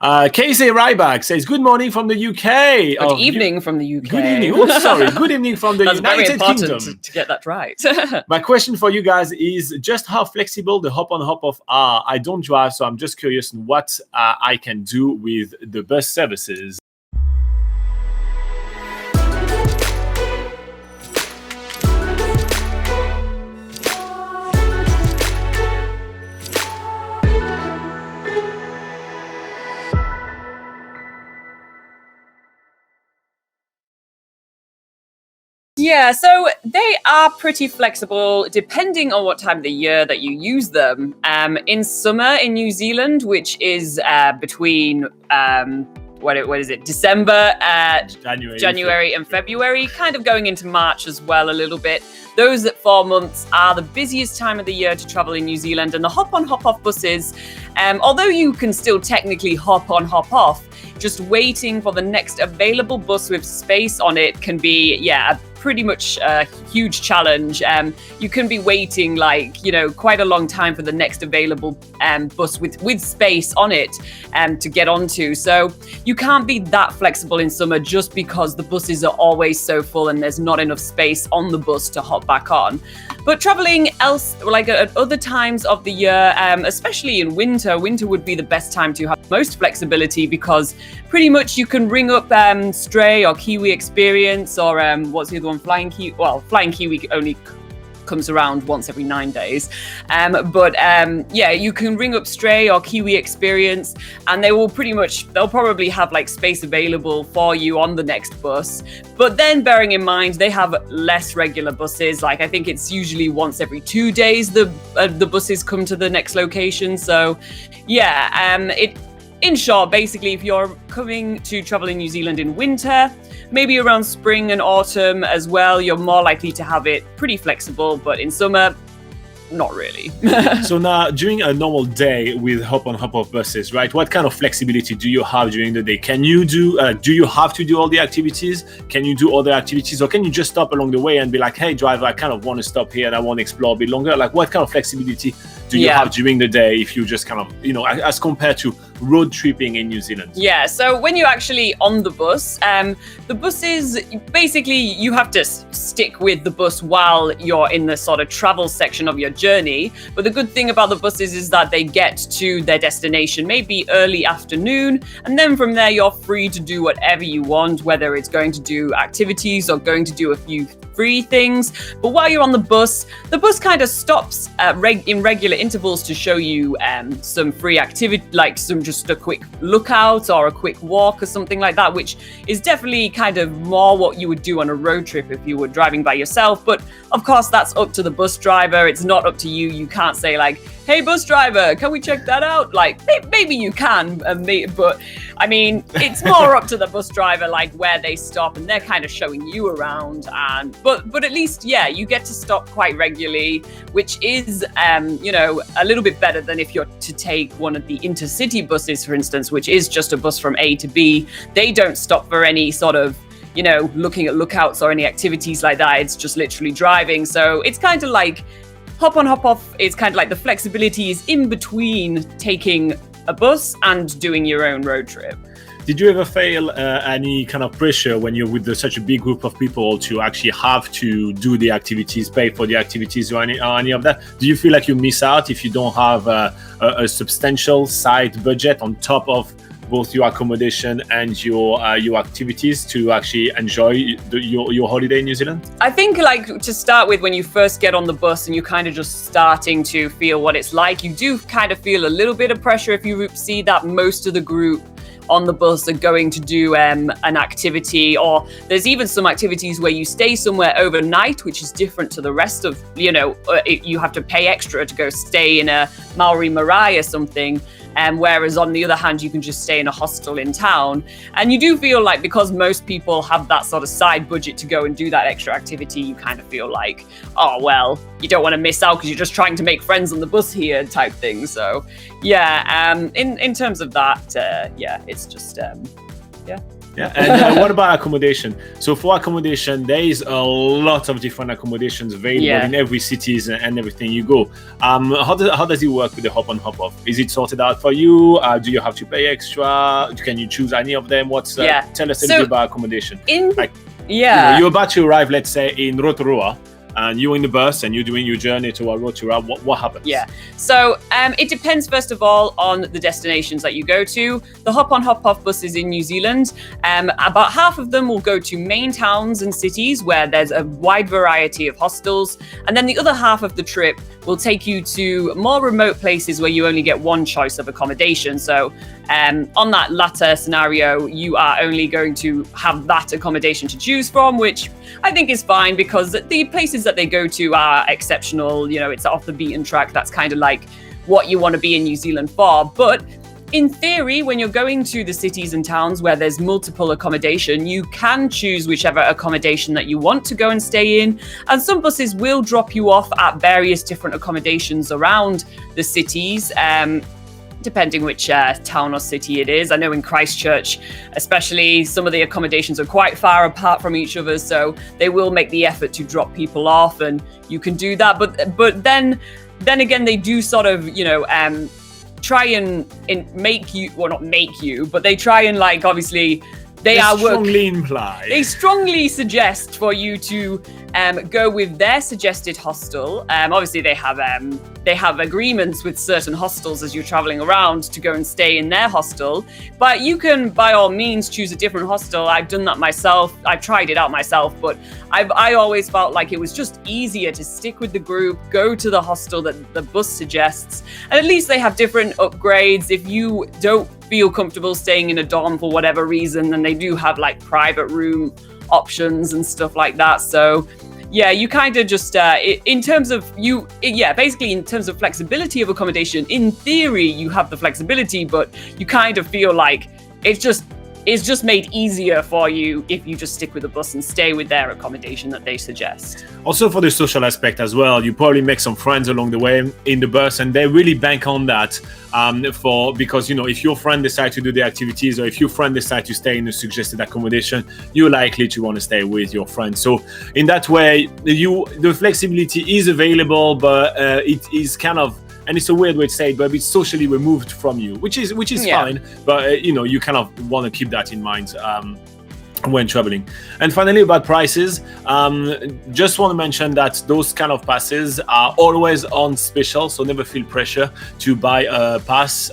Casey Ryback says, good morning from the UK. Good evening from the UK. Good evening. Oh, sorry. Good evening from the That's United very Kingdom. important to get that right. My question for you guys is just how flexible the hop on hop off are. I don't drive, so I'm just curious what I can do with the bus services. Yeah, so they are pretty flexible depending on what time of the year that you use them. In summer in New Zealand, which is between what is it? December, January and February, kind of going into March as well a little bit. Those 4 months are the busiest time of the year to travel in New Zealand, and the hop on hop off buses, although you can still technically hop on hop off, just waiting for the next available bus with space on it can be, pretty much a huge challenge. You can be waiting quite a long time for the next available bus with space on it to get onto. So you can't be that flexible in summer just because the buses are always so full and there's not enough space on the bus to hop back on. But traveling at other times of the year, especially in winter would be the best time to have most flexibility because pretty much you can ring up Stray or Kiwi Experience or what's the other one? Flying Kiwi. Well, Flying Kiwi only comes around once every 9 days. You can ring up Stray or Kiwi Experience and they'll probably have space available for you on the next bus. But then bearing in mind, they have less regular buses. I think it's usually once every 2 days the buses come to the next location. So in short, basically, if you're coming to travel in New Zealand in winter, maybe around spring and autumn as well, you're more likely to have it pretty flexible, but in summer, not really. So now, during a normal day with hop on hop off buses, right? What kind of flexibility do you have during the day? Can you do you have to do all the activities? Can you do other activities, or can you just stop along the way and be like, hey driver, I kind of want to stop here and I want to explore a bit longer? What kind of flexibility do you have during the day if you just kind of, as compared to road tripping in New Zealand? Yeah, so when you're actually on the bus is basically you have to stick with the bus while you're in the sort of travel section of your journey. But the good thing about the buses is that they get to their destination maybe early afternoon, and then from there you're free to do whatever you want, whether it's going to do activities or going to do a few free things. But while you're on the bus kind of stops in regular intervals to show you some free activity, just a quick lookout or a quick walk or something like that, which is definitely kind of more what you would do on a road trip if you were driving by yourself. But of course, that's up to the bus driver. It's not up to you. You can't say hey, bus driver, can we check that out? Maybe you can, but I mean, it's more up to the bus driver, where they stop, and they're kind of showing you around. But at least, you get to stop quite regularly, which is, a little bit better than if you're to take one of the intercity buses, for instance, which is just a bus from A to B. They don't stop for any sort of looking at lookouts or any activities like that. It's just literally driving. So it's kind of hop on, hop off is kind of the flexibility is in between taking a bus and doing your own road trip. Did you ever feel any kind of pressure when you're with such a big group of people to actually have to do the activities, pay for the activities or any of that? Do you feel like you miss out if you don't have a substantial side budget on top of both your accommodation and your activities to actually enjoy your holiday in New Zealand? I think to start with, when you first get on the bus and you're kind of just starting to feel what it's like, you do kind of feel a little bit of pressure if you see that most of the group on the bus are going to do an activity, or there's even some activities where you stay somewhere overnight, which is different to the rest of, you have to pay extra to go stay in a Maori marae or something. Whereas on the other hand, you can just stay in a hostel in town. And you do feel because most people have that sort of side budget to go and do that extra activity, you kind of feel you don't want to miss out because you're just trying to make friends on the bus here type thing. So in terms of that, it's just, Yeah, and what about accommodation? So for accommodation, there is a lot of different accommodations available in every cities and everything you go. How does it work with the hop on hop off? Is it sorted out for you? Do you have to pay extra? Can you choose any of them? Tell us a little bit about accommodation. You're about to arrive, let's say, in Rotorua, and you're in the bus and you're doing your journey to Rotorua. What happens? Yeah. So it depends, first of all, on the destinations that you go to. The hop-on, hop-off buses in New Zealand, about half of them will go to main towns and cities where there's a wide variety of hostels. And then the other half of the trip will take you to more remote places where you only get one choice of accommodation. So on that latter scenario, you are only going to have that accommodation to choose from, which I think is fine because the places that they go to are exceptional. You know, it's off the beaten track. That's kind of like what you want to be in New Zealand for. But in theory, when you're going to the cities and towns where there's multiple accommodation, you can choose whichever accommodation that you want to go and stay in. And some buses will drop you off at various different accommodations around the cities, depending which town or city it is. I know in Christchurch, especially, some of the accommodations are quite far apart from each other, so they will make the effort to drop people off, and you can do that. But then again, they do sort of, try and make you, well, not make you, but they try and, like, obviously they strongly suggest for you to go with their suggested hostel. Obviously they have agreements with certain hostels as you're traveling around to go and stay in their hostel, but you can by all means choose a different hostel. I've done that myself. I've tried it out myself, but I always felt like it was just easier to stick with the group, go to the hostel that the bus suggests, and at least they have different upgrades. If you don't feel comfortable staying in a dorm for whatever reason, then they do have like private room options and stuff like that. So yeah, you kind of just in terms of flexibility of accommodation, in theory you have the flexibility, but you kind of feel like it's just made easier for you if you just stick with the bus and stay with their accommodation that they suggest. Also for the social aspect as well, you probably make some friends along the way in the bus, and they really bank on that because if your friend decides to do the activities, or if your friend decides to stay in the suggested accommodation, you're likely to want to stay with your friend. So in that way, the flexibility is available, but it is kind of, and it's a weird way to say it, but it's socially removed from you, which is fine. But you kind of want to keep that in mind when traveling. And finally, about prices, just want to mention that those kind of passes are always on special, so never feel pressure to buy a pass.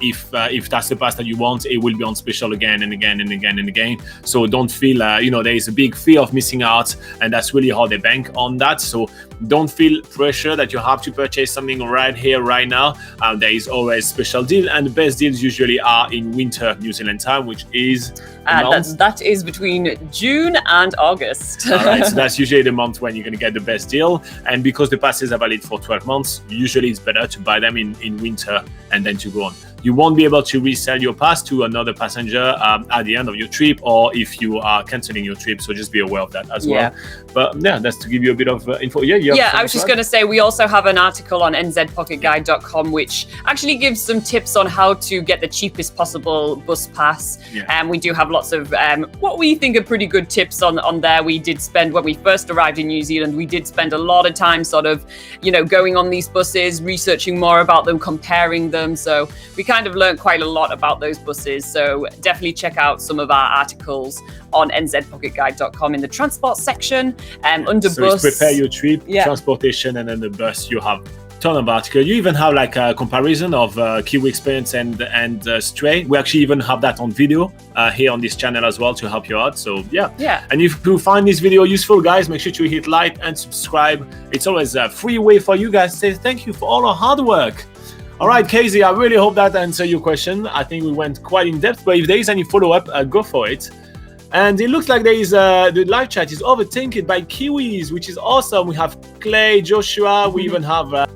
If that's the pass that you want, it will be on special again and again and again and again. So don't feel there is a big fear of missing out, and that's really how they bank on that. So don't feel pressure that you have to purchase something right here, right now. There is always special deal, and the best deals usually are in winter New Zealand time, which is that is between June and August. All right, so that's usually the month when you're going to get the best deal. And because the passes are valid for 12 months, usually it's better to buy them in winter and then to go on. You won't be able to resell your pass to another passenger at the end of your trip, or if you are cancelling your trip. So just be aware of that as well. But yeah, that's to give you a bit of info. I was just going to say, we also have an article on nzpocketguide.com which actually gives some tips on how to get the cheapest possible bus pass. And we do have lots of what we think are pretty good tips on there. We did spend, when we first arrived in New Zealand, we did spend a lot of time sort of, going on these buses, researching more about them, comparing them. So we kind of learned quite a lot about those buses. So definitely check out some of our articles on nzpocketguide.com in the transport section under so bus. Prepare your trip, transportation, and then the bus, you have ton of articles. You even have like a comparison of Kiwi Experience and Stray. We actually even have that on video here on this channel as well to help you out. So yeah. And if you find this video useful, guys, make sure to hit like and subscribe. It's always a free way for you guys to say thank you for all our hard work. All right, Casey, I really hope that answered your question. I think we went quite in depth, but if there is any follow-up, go for it. And it looks like there is the live chat is overtaken by Kiwis, which is awesome. We have Clay, Joshua, we even have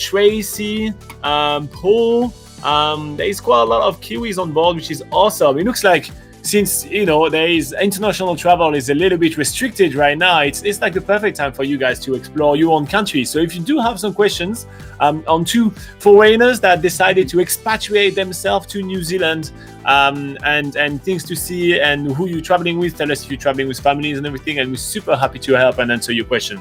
Tracy, Paul. There is quite a lot of Kiwis on board, which is awesome. It looks like since there is international travel is a little bit restricted right now, it's like the perfect time for you guys to explore your own country. So if you do have some questions on two foreigners that decided to expatriate themselves to New Zealand, and things to see, and who you're traveling with, tell us if you're traveling with families and everything, and we're super happy to help and answer your question.